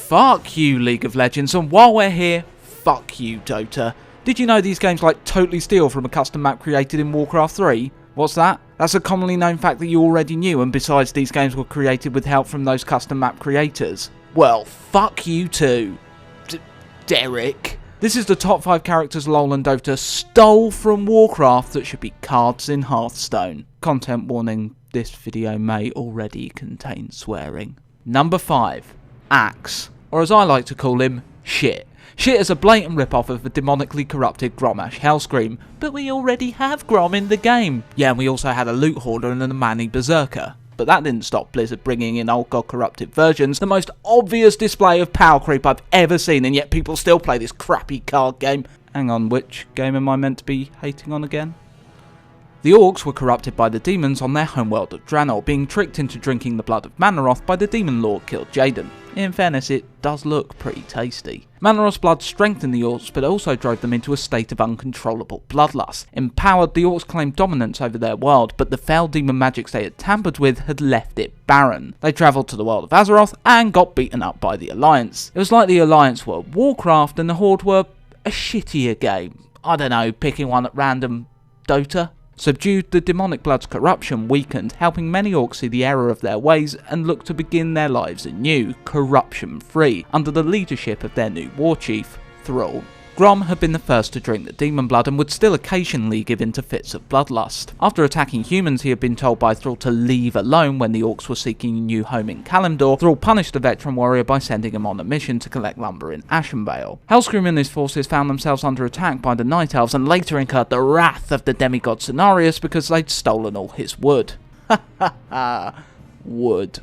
Fuck you, League of Legends, and while we're here, fuck you, Dota. Did you know these games like totally steal from a custom map created in Warcraft 3? What's that? That's a commonly known fact that you already knew, and besides, these games were created with help from those custom map creators. Well, fuck you too, Derek. This is the top 5 characters LoL and Dota stole from Warcraft that should be cards in Hearthstone. Content warning, this video may already contain swearing. Number 5. Axe, or as I like to call him, Shit. Shit is a blatant rip-off of the demonically corrupted Grommash Hellscream, but we already have Grom in the game. Yeah, and we also had a Loot Hoarder and a Manny Berserker. But that didn't stop Blizzard bringing in old god corrupted versions, the most obvious display of power creep I've ever seen, and yet people still play this crappy card game. Hang on, which game am I meant to be hating on again? The Orcs were corrupted by the demons on their homeworld of Draenor, being tricked into drinking the blood of Manoroth by the demon lord Kil'Jaeden. In fairness, it does look pretty tasty. Manoroth's blood strengthened the Orcs, but also drove them into a state of uncontrollable bloodlust. Empowered, the Orcs claimed dominance over their world, but the foul demon magics they had tampered with had left it barren. They travelled to the world of Azeroth and got beaten up by the Alliance. It was like the Alliance were Warcraft and the Horde were a shittier game. I don't know, picking one at random. Dota? Subdued, the demonic blood's corruption weakened, helping many orcs see the error of their ways and look to begin their lives anew, corruption-free, under the leadership of their new war chief, Thrall. Grom had been the first to drink the demon blood and would still occasionally give in to fits of bloodlust. After attacking humans, he had been told by Thrall to leave alone when the orcs were seeking a new home in Kalimdor. Thrall punished the veteran warrior by sending him on a mission to collect lumber in Ashenvale. Hellscream and his forces found themselves under attack by the Night Elves and later incurred the wrath of the demigod Cenarius because they'd stolen all his wood. Ha ha ha. Wood.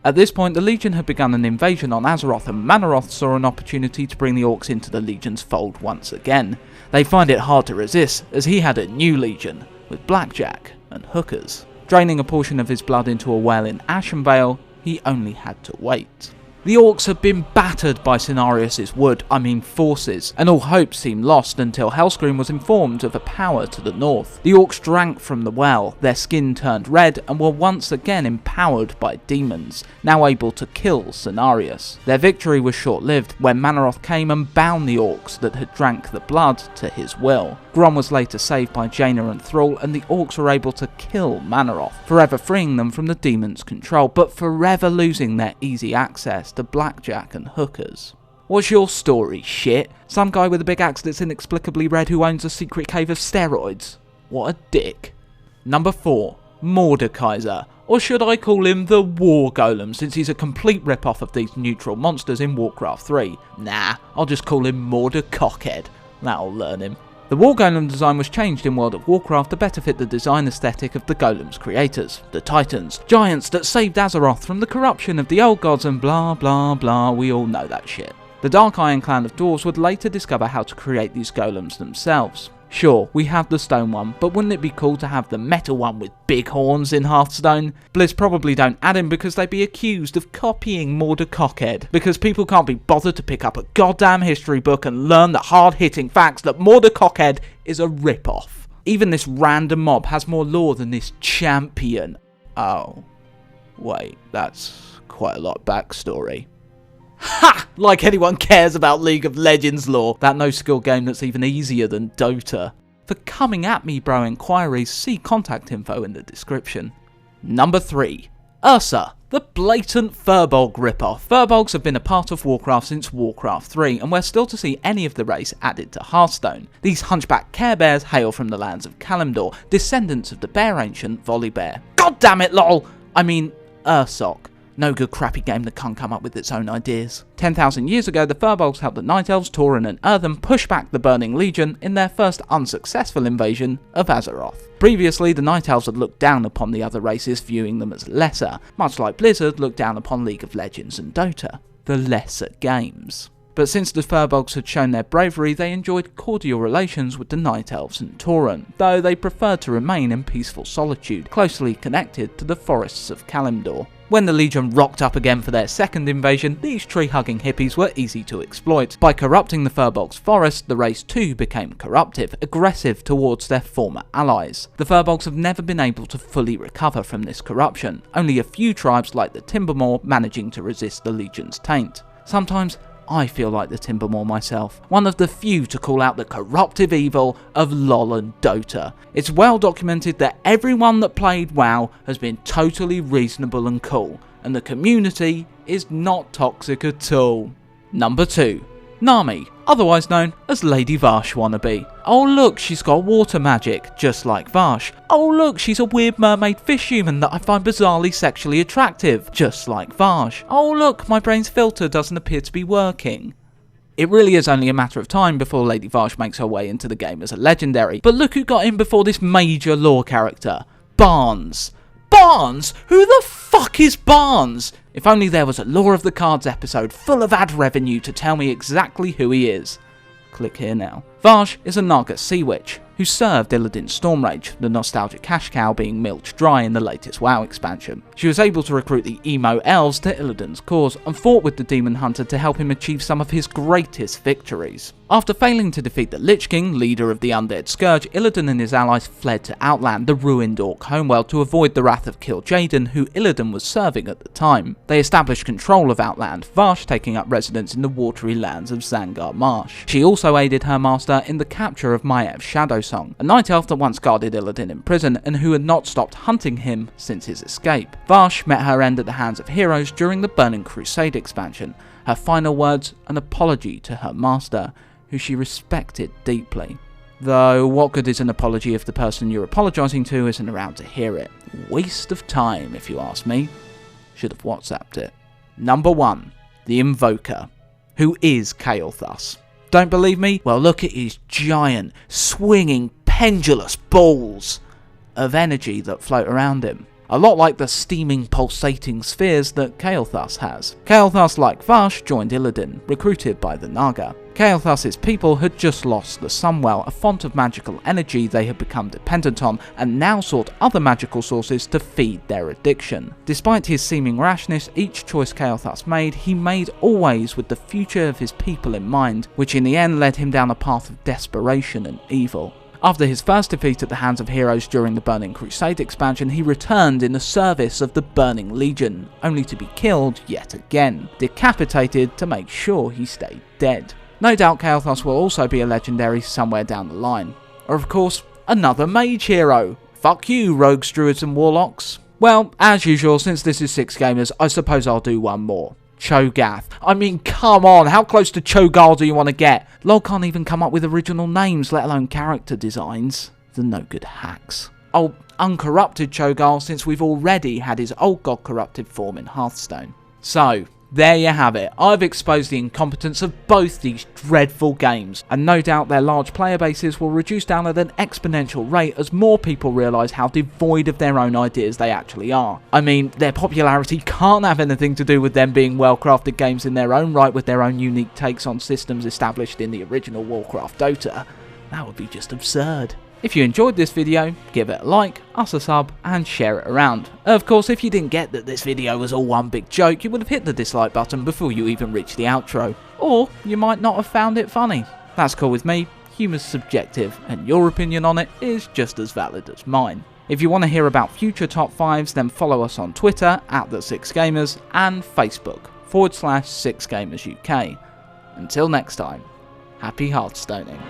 At this point, the Legion had begun an invasion on Azeroth, and Manoroth saw an opportunity to bring the Orcs into the Legion's fold once again. They find it hard to resist, as he had a new Legion, with blackjack and hookers. Draining a portion of his blood into a well in Ashenvale, he only had to wait. The Orcs had been battered by Cenarius' forces, and all hope seemed lost until Hellscream was informed of a power to the north. The Orcs drank from the well, their skin turned red, and were once again empowered by demons, now able to kill Cenarius. Their victory was short-lived when Manoroth came and bound the Orcs that had drank the blood to his will. Grom was later saved by Jaina and Thrall, and the Orcs were able to kill Manoroth, forever freeing them from the demon's control, but forever losing their easy access to blackjack and hookers. What's your story, shit? Some guy with a big axe that's inexplicably red who owns a secret cave of steroids? What a dick. Number 4. Mordekaiser, or should I call him the War Golem, since he's a complete rip-off of these neutral monsters in Warcraft 3. Nah, I'll just call him Mordekaiser. That'll learn him. The War Golem design was changed in World of Warcraft to better fit the design aesthetic of the Golem's creators, the Titans, giants that saved Azeroth from the corruption of the old gods and blah blah blah, we all know that shit. The Dark Iron clan of dwarves would later discover how to create these golems themselves. Sure, we have the stone one, but wouldn't it be cool to have the metal one with big horns in Hearthstone? Blizz probably don't add him because they'd be accused of copying Mordekaiser, because people can't be bothered to pick up a goddamn history book and learn the hard-hitting facts that Mordekaiser is a rip-off. Even this random mob has more lore than this champion. Oh, wait, that's quite a lot of backstory. Ha! Like anyone cares about League of Legends lore, that no-skill game that's even easier than Dota. For coming at me bro inquiries, see contact info in the description. Number 3. Ursa, the blatant Furbolg ripoff. Furbolgs have been a part of Warcraft since Warcraft 3, and we're still to see any of the race added to Hearthstone. These hunchback Care Bears hail from the lands of Kalimdor, descendants of the bear ancient Volibear. God damn it, lol! I mean, Ursoc. No good crappy game that can't come up with its own ideas. 10,000 years ago, the Furbolgs helped the Night Elves, Tauren and Earthen push back the Burning Legion in their first unsuccessful invasion of Azeroth. Previously, the Night Elves had looked down upon the other races, viewing them as lesser, much like Blizzard looked down upon League of Legends and Dota, the lesser games. But since the Furbolgs had shown their bravery, they enjoyed cordial relations with the Night Elves and Tauren, though they preferred to remain in peaceful solitude, closely connected to the forests of Kalimdor. When the Legion rocked up again for their second invasion, these tree-hugging hippies were easy to exploit. By corrupting the Furbolg's forest, the race too became corruptive, aggressive towards their former allies. The Furbolgs have never been able to fully recover from this corruption, only a few tribes like the Timbermore managing to resist the Legion's taint. Sometimes I feel like the Timbermore myself, one of the few to call out the corruptive evil of LoL and Dota. It's well documented that everyone that played WoW has been totally reasonable and cool, and the community is not toxic at all. Number 2. Nami, otherwise known as Lady Varsh wannabe. Oh look, she's got water magic, just like Varsh. Oh look, she's a weird mermaid fish human that I find bizarrely sexually attractive, just like Varsh. Oh look, my brain's filter doesn't appear to be working. It really is only a matter of time before Lady Varsh makes her way into the game as a legendary, but look who got in before this major lore character. Barnes. Barnes? Who the fuck is Barnes? If only there was a Lore of the Cards episode full of ad revenue to tell me exactly who he is. Click here now. Varsh is a Naga sea witch who served Illidan's Stormrage, the nostalgic cash cow being milked dry in the latest WoW expansion. She was able to recruit the emo elves to Illidan's cause and fought with the Demon Hunter to help him achieve some of his greatest victories. After failing to defeat the Lich King, leader of the Undead Scourge, Illidan and his allies fled to Outland, the ruined Orc homeworld, to avoid the wrath of Kil'Jaeden, who Illidan was serving at the time. They established control of Outland, Varsh taking up residence in the watery lands of Zangar Marsh. She also aided her master in the capture of Maev's Shadowsong, a night elf that once guarded Illidan in prison and who had not stopped hunting him since his escape. Varsh met her end at the hands of heroes during the Burning Crusade expansion. Her final words, an apology to her master, who she respected deeply. Though, what good is an apology if the person you're apologising to isn't around to hear it? Waste of time, if you ask me. Should have WhatsApped it. Number 1. The Invoker. Who is Kael'Thas? Don't believe me? Well, look at his giant, swinging, pendulous balls of energy that float around him. A lot like the steaming, pulsating spheres that Kael'Thas has. Kael'Thas, like Varsh, joined Illidan, recruited by the Naga. Kael'Thas's people had just lost the Sunwell, a font of magical energy they had become dependent on, and now sought other magical sources to feed their addiction. Despite his seeming rashness, each choice Kael'Thas made, he made always with the future of his people in mind, which in the end led him down a path of desperation and evil. After his first defeat at the hands of heroes during the Burning Crusade expansion, he returned in the service of the Burning Legion, only to be killed yet again, decapitated to make sure he stayed dead. No doubt Kael'Thas will also be a legendary somewhere down the line. Or of course, another mage hero. Fuck you, rogues, druids and warlocks. Well, as usual, since this is 6Gamers, I suppose I'll do one more. Cho'Gath. I mean, come on, how close to Cho'Gall do you want to get? LoL can't even come up with original names, let alone character designs. The no good hacks. Oh, uncorrupted Cho'Gall, since we've already had his old god corrupted form in Hearthstone. So, there you have it. I've exposed the incompetence of both these dreadful games, and no doubt their large player bases will reduce down at an exponential rate as more people realise how devoid of their own ideas they actually are. I mean, their popularity can't have anything to do with them being well-crafted games in their own right with their own unique takes on systems established in the original Warcraft Dota. That would be just absurd. If you enjoyed this video, give it a like, us a sub, and share it around. Of course, if you didn't get that this video was all one big joke, you would have hit the dislike button before you even reached the outro. Or, you might not have found it funny. That's cool with me, humour's subjective, and your opinion on it is just as valid as mine. If you want to hear about future top 5s, then follow us on Twitter, @the6gamers, and Facebook, /6gamersuk. Until next time, happy Hearthstoning.